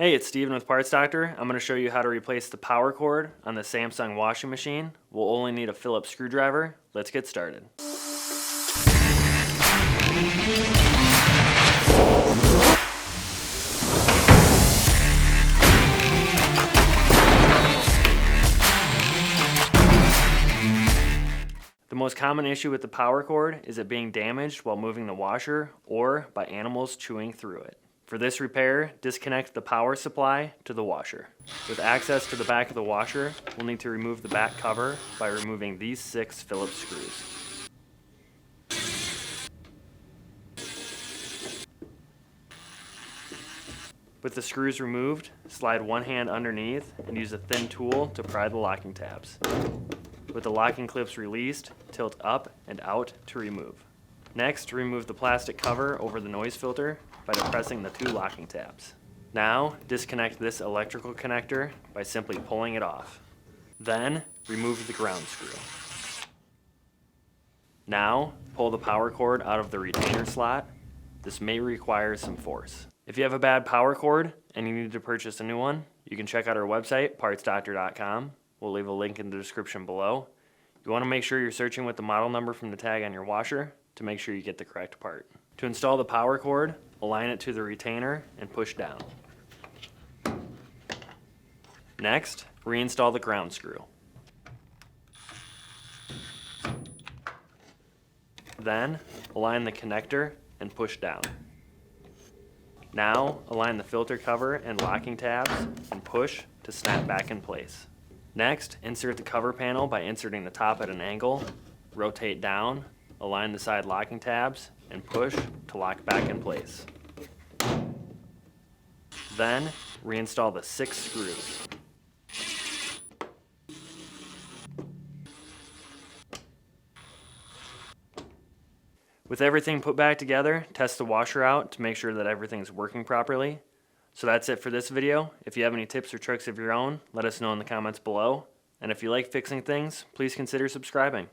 Hey, it's Steven with Parts Doctor. I'm going to show you how to replace the power cord on the Samsung washing machine. We'll only need a Phillips screwdriver. Let's get started. The most common issue with the power cord is it being damaged while moving the washer or by animals chewing through it. For this repair, disconnect the power supply to the washer. With access to the back of the washer, we'll need to remove the back cover by removing these 6 Phillips screws. With the screws removed, slide one hand underneath and use a thin tool to pry the locking tabs. With the locking clips released, tilt up and out to remove. Next, remove the plastic cover over the noise filter by depressing the 2 locking tabs. Now, disconnect this electrical connector by simply pulling it off. Then, remove the ground screw. Now, pull the power cord out of the retainer slot. This may require some force. If you have a bad power cord and you need to purchase a new one, you can check out our website, partsdoctor.com. We'll leave a link in the description below. You want to make sure you're searching with the model number from the tag on your washer to make sure you get the correct part. To install the power cord, align it to the retainer and push down. Next, reinstall the ground screw. Then, align the connector and push down. Now, align the filter cover and locking tabs and push to snap back in place. Next, insert the cover panel by inserting the top at an angle, rotate down, align the side locking tabs, and push to lock back in place. Then, reinstall the 6 screws. With everything put back together, test the washer out to make sure that everything's working properly. So that's it for this video. If you have any tips or tricks of your own, let us know in the comments below. And if you like fixing things, please consider subscribing.